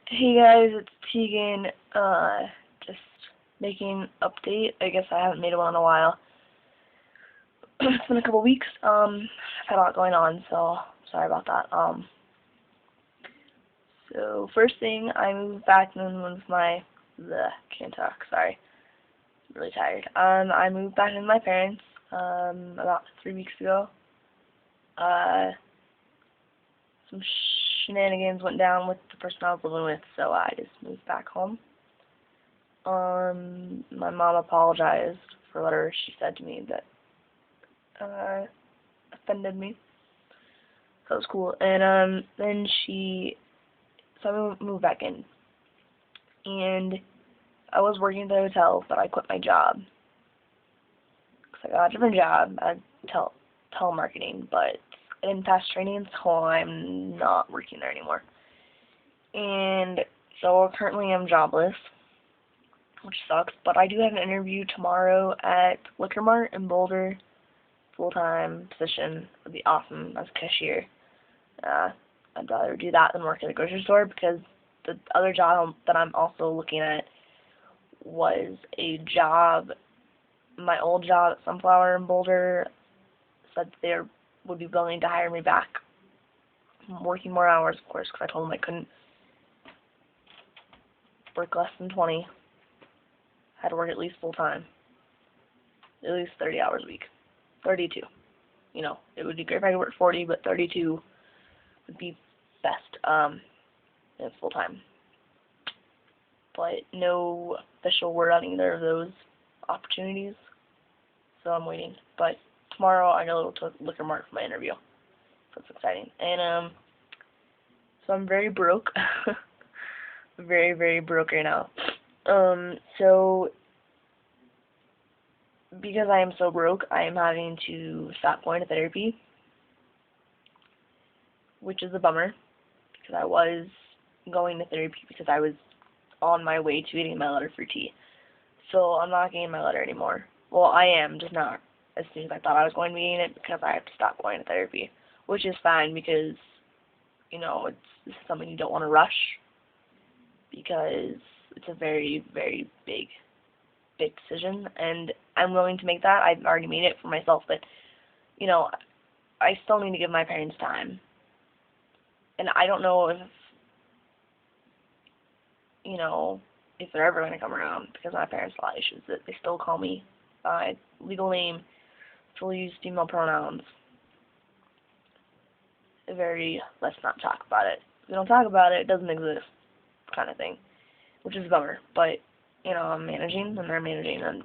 Hey guys, it's Tegan. Just making an update. I guess I haven't made one in a while. It's been a couple weeks. I've had a lot going on, so sorry about that. So first thing, I moved back in with my, can't talk. Sorry, I'm really tired. I moved back in with my parents. About 3 weeks ago. Some shenanigans went down with the person I was living with, so I just moved back home. My mom apologized for whatever she said to me that offended me. So it was cool. And then so I moved back in, and I was working at the hotel, but I quit my job because I got a different job at telemarketing, but I didn't pass training, so I'm not working there anymore. And so currently I'm jobless, which sucks, but I do have an interview tomorrow at Liquor Mart in Boulder. Full-time position would be awesome as a cashier. I'd rather do that than work at a grocery store, because the other job that I'm also looking at was a job, my old job at Sunflower in Boulder said they would be willing to hire me back. I'm working more hours, of course, because I told them I couldn't work less than 20. I had to work at least full-time, at least 30 hours a week. 32. You know, it would be great if I could work 40, but 32 would be best. It's full-time. But no official word on either of those opportunities, so I'm waiting. But tomorrow I go to Liquor Mart for my interview, so it's exciting. And so I'm very broke, very, very broke right now. So because I am so broke, I am having to stop going to therapy, which is a bummer, because I was going to therapy because I was on my way to getting my letter for T. So I'm not getting my letter anymore. Well, I am, just not as soon as I thought I was going to be getting it, because I have to stop going to therapy, which is fine, because, you know, this is something you don't want to rush, because it's a very, very big decision, and I'm willing to make that. I've already made it for myself, but, you know, I still need to give my parents time. And I don't know if, you know, if they're ever going to come around, because my parents have a lot of issues that they still call me by legal name, still use female pronouns. Let's not talk about it. If we don't talk about it, it doesn't exist, kind of thing, which is a bummer. But, you know, I'm managing, and they're managing, and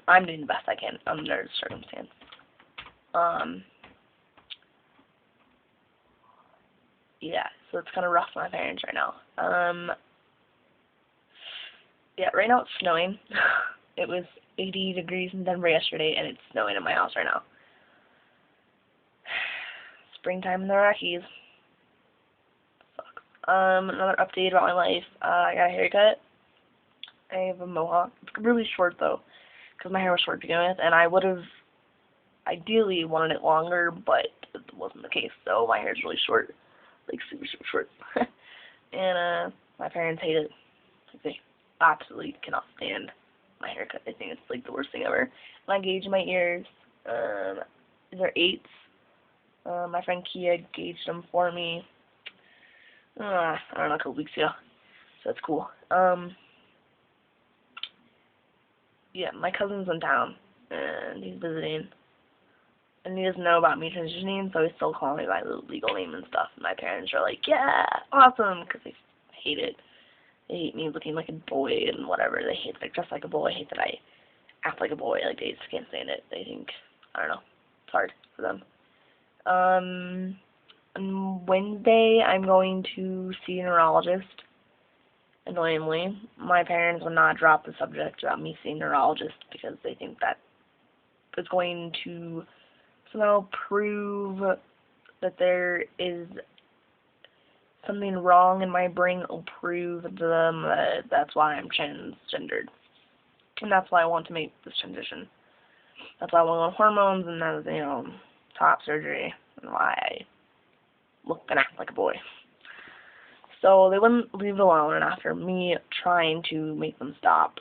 I'm doing the best I can under the circumstance. Yeah, so it's kind of rough for my parents right now. Yeah, right now it's snowing. It was 80 degrees in Denver yesterday, and it's snowing in my house right now. Springtime in the Rockies. Sucks. Another update about my life. I got a haircut. I have a mohawk. It's really short, though, because my hair was short to begin with, and I would have ideally wanted it longer, but it wasn't the case, so my hair is really short, like super, super short. And my parents hate it. They absolutely cannot stand my haircut. I think it's like the worst thing ever. And I gauged my ears. They're 8s. My friend Kia gauged them for me. I don't know, a couple weeks ago. So that's cool. Yeah, my cousin's in town, and he's visiting. And he doesn't know about me transitioning, so he's still calling me by the legal name and stuff. And my parents are like, yeah, awesome, because they hate it. They hate me looking like a boy and whatever. They hate that I dress like a boy. I hate that I act like a boy. Like, they just can't stand it. They think, I don't know, it's hard for them. On Wednesday, I'm going to see a neurologist. Annoyingly, my parents will not drop the subject about me seeing a neurologist, because they think that it's going to somehow prove that there is something wrong in my brain. Will prove to them that that's why I'm transgendered, and that's why I want to make this transition. That's why I want hormones, and that's, you know, top surgery, and why I look and act like a boy. So they wouldn't leave it alone, and after me trying to make them stop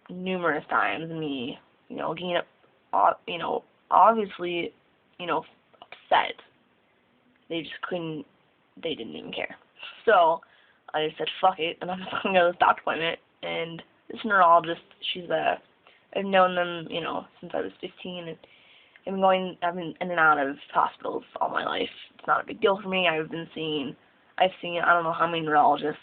numerous times, me, getting obviously, upset, they just couldn't, they didn't even care. So I just said, fuck it, and I'm just going to go to this doctor appointment, and this neurologist, I've known them, since I was 15, and I've been in and out of hospitals all my life. It's not a big deal for me. I've seen, I don't know how many neurologists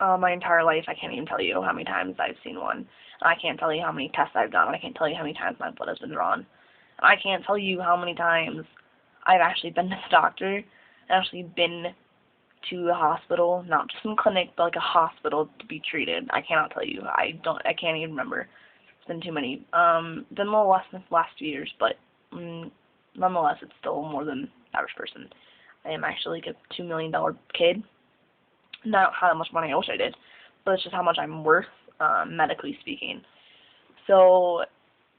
my entire life. I can't even tell you how many times I've seen one. I can't tell you how many tests I've done. I can't tell you how many times my blood has been drawn. I can't tell you how many times I've actually been to the doctor, and actually been to a hospital, not just some clinic, but like a hospital to be treated. I cannot tell you. I can't even remember. It's been too many. Been a little less in the last few years, but nonetheless, it's still more than the average person. I am actually like a $2 million kid. Not how much money I wish I did, but it's just how much I'm worth, medically speaking. So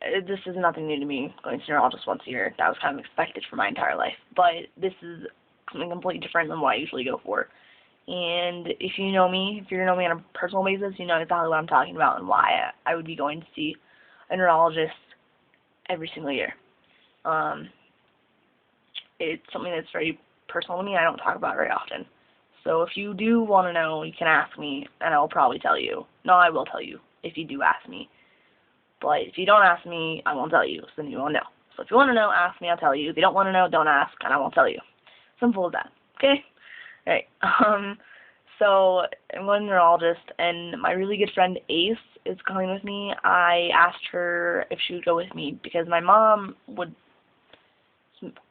this is nothing new to me, going to neurologist once a year. That was kind of expected for my entire life. But this is something completely different than what I usually go for. And if you know me, on a personal basis, you know exactly what I'm talking about and why I would be going to see a neurologist every single year. It's something that's very personal to me. I don't talk about it very often. So if you do want to know, you can ask me, and I'll probably tell you. No, I will tell you if you do ask me. But if you don't ask me, I won't tell you, so then you won't know. So if you want to know, ask me, I'll tell you. If you don't want to know, don't ask, and I won't tell you. Simple as that. Okay? Alright. So I'm going to the neurologist, and my really good friend Ace is coming with me. I asked her if she would go with me, because my mom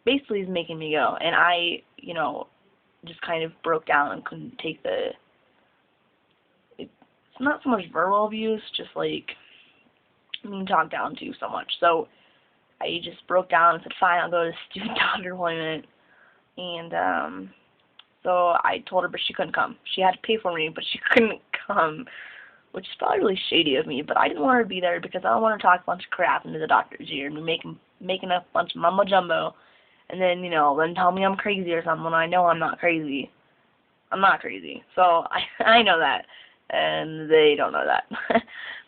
basically is making me go, and I, just kind of broke down and couldn't take it's not so much verbal abuse, just like being talked down to so much. So I just broke down and said, fine, I'll go to the stupid doctor appointment. And so I told her, but she couldn't come. She had to pay for me, but she couldn't come, which is probably really shady of me, but I didn't want her to be there because I don't want to talk a bunch of crap into the doctor's ear and making a bunch of mumbo jumbo, and then, then tell me I'm crazy or something when I know I'm not crazy. I'm not crazy. So I know that, and they don't know that.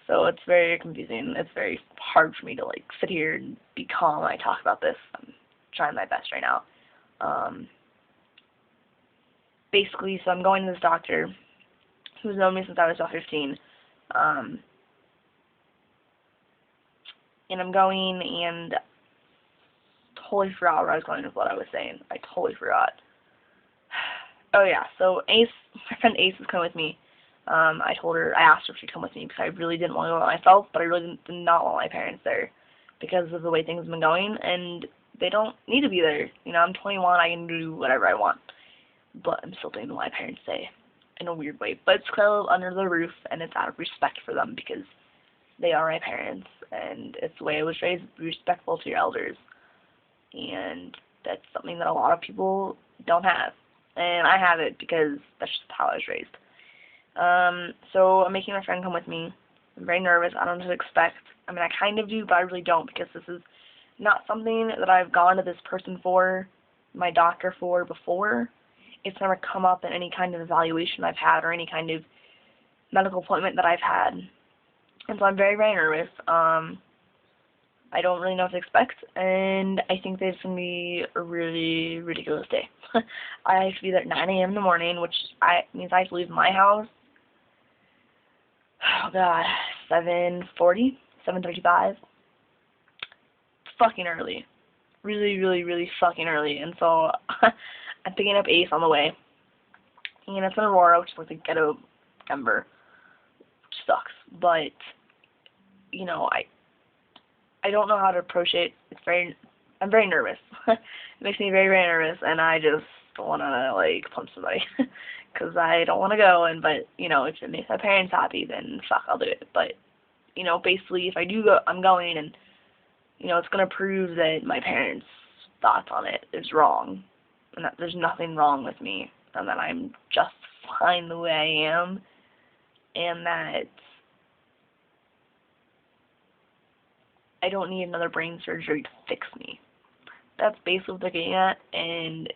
So it's very confusing. It's very hard for me to, sit here and be calm when I talk about this. I'm trying my best right now. Basically, so I'm going to this doctor who's known me since I was about 15. And I'm going, and totally forgot where I was going with what I was saying. I totally forgot. Oh yeah, so Ace, my friend Ace is coming with me. I asked her if she'd come with me because I really didn't want to go by myself, but I really did not want my parents there because of the way things have been going, and they don't need to be there. I'm 21, I can do whatever I want, but I'm still doing what my parents say in a weird way. But it's kind of under the roof, and it's out of respect for them because they are my parents, and it's the way I was raised, be respectful to your elders, and that's something that a lot of people don't have. And I have it because that's just how I was raised. So I'm making my friend come with me. I'm very nervous. I don't know what to expect. I mean, I kind of do, but I really don't, because this is not something that I've gone to this person for, my doctor for, before. It's never come up in any kind of evaluation I've had or any kind of medical appointment that I've had. And so I'm very, very nervous. I don't really know what to expect, and I think that it's going to be a really ridiculous day. I have to be there at 9 a.m. in the morning, which means I have to leave my house, 7:40, 7:35. Fucking early. Really, really, really fucking early. And so I'm picking up Ace on the way. And it's in Aurora, which is like the ghetto Denver, which sucks. But, I don't know how to approach it. I'm very nervous. It makes me very, very nervous, and I just don't want to, punch somebody. Because I don't want to go, but, if it makes my parents happy, then fuck, I'll do it. But, basically, if I do go, I'm going, and, it's going to prove that my parents' thoughts on it is wrong, and that there's nothing wrong with me, and that I'm just fine the way I am, and that I don't need another brain surgery to fix me. That's basically what they're getting at, and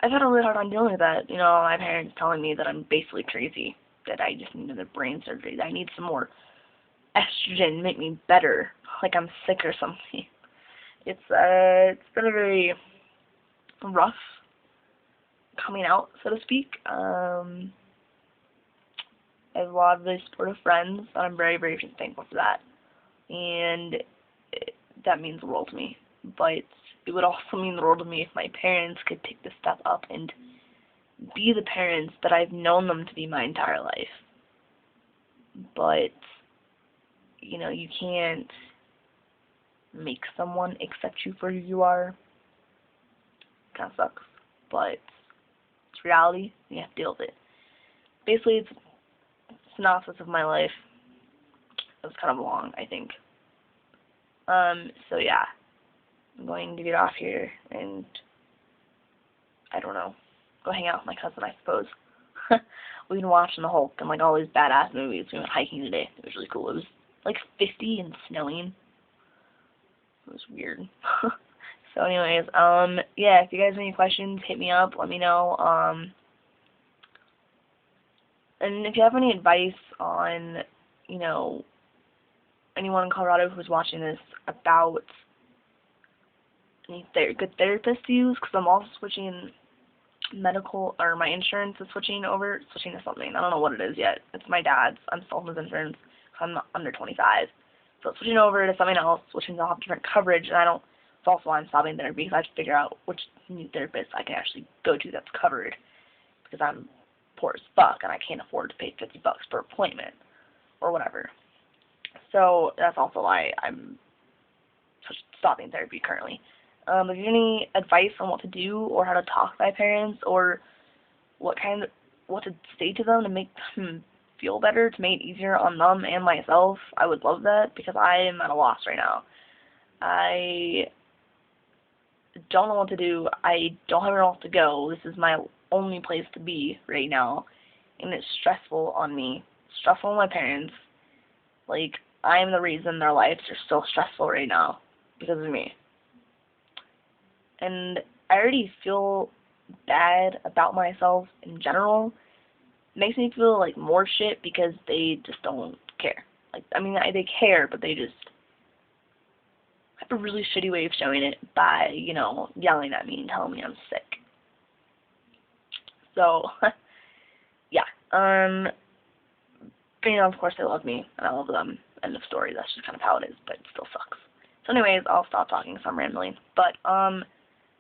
I've had a really hard time dealing with that. You know, my parents telling me that I'm basically crazy, that I just need another brain surgery, that I need some more estrogen to make me better, like I'm sick or something. It's been a very rough coming out, so to speak. I have a lot of really supportive friends, and I'm very, very thankful for that. And that means the world to me. But it would also mean the world to me if my parents could take the step up and be the parents that I've known them to be my entire life. But, you know, you can't make someone accept you for who you are. Kind of sucks, but it's reality. You have to deal with it. Basically, it's a synopsis of my life. It was kind of long, I think. So yeah, I'm going to get off here and, I don't know, go hang out with my cousin, I suppose. We've been watching the Hulk and like all these badass movies. We went hiking today. It was really cool. It was like 50 and snowing. It was weird. So anyways, yeah, if you guys have any questions, hit me up, let me know. And if you have any advice on, you know, anyone in Colorado who's watching this about any good therapist to use, because I'm also switching medical, or my insurance is switching to something. I don't know what it is yet. It's my dad's. I'm still on his insurance, so I'm not under 25. So it's switching over to something else, which means I'll have different coverage, and I don't, it's also why I'm stopping therapy, because I have to figure out which new therapist I can actually go to that's covered, because I'm poor as fuck, and I can't afford to pay $50 per appointment, or whatever. So that's also why I'm stopping therapy currently. If you have any advice on what to do, or how to talk to my parents, or what to say to them to make them feel better, to make it easier on them and myself, I would love that, because I am at a loss right now. I don't know what to do. I don't have anywhere else to go. This is my only place to be right now, and it's stressful on me, stressful on my parents. Like, I am the reason their lives are so stressful right now, because of me. And I already feel bad about myself in general. It makes me feel like more shit because they just don't care. Like, I mean, they care, but they just have a really shitty way of showing it by, you know, yelling at me and telling me I'm sick. So, yeah. But, you know, of course they love me, and I love them. End of story. That's just kind of how it is, but it still sucks. So anyways, I'll stop talking because I'm rambling. But,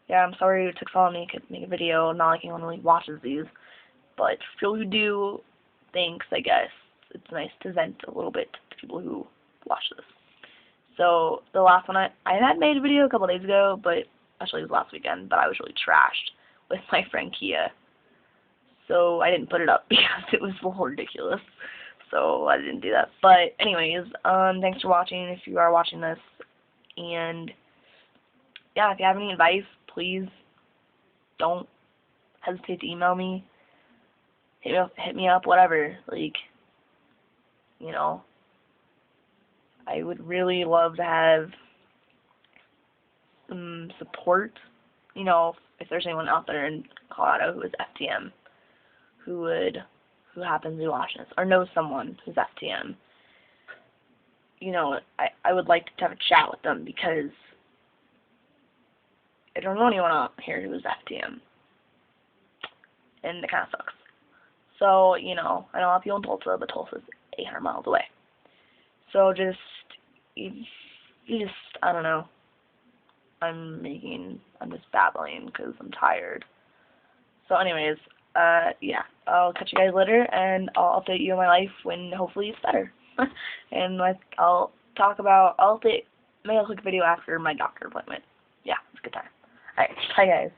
yeah, I'm sorry it took so long to make a video. Not like anyone really watches these. But for people who do, thanks, I guess. It's nice to vent a little bit to people who watch this. So, the last one, I had made a video a couple days ago, but actually it was last weekend, but I was really trashed with my friend Kia. So, I didn't put it up because it was a little ridiculous. So, I didn't do that. But, anyways, thanks for watching if you are watching this. And, yeah, if you have any advice, please don't hesitate to email me. Hit me up, whatever. Like, you know, I would really love to have some support. You know, if there's anyone out there in Colorado who is FTM, who happens to be watching this, or knows someone who's FTM, you know, I would like to have a chat with them, because I don't know anyone out here who is FTM, and it kind of sucks. So, you know, I know a lot of people in Tulsa, but Tulsa's 800 miles away. So I don't know. I'm just babbling because I'm tired. So anyways, yeah, I'll catch you guys later, and I'll update you on my life when hopefully it's better. And like, I'll update, maybe I'll take a video after my doctor appointment. Yeah, it's a good time. Alright, bye guys.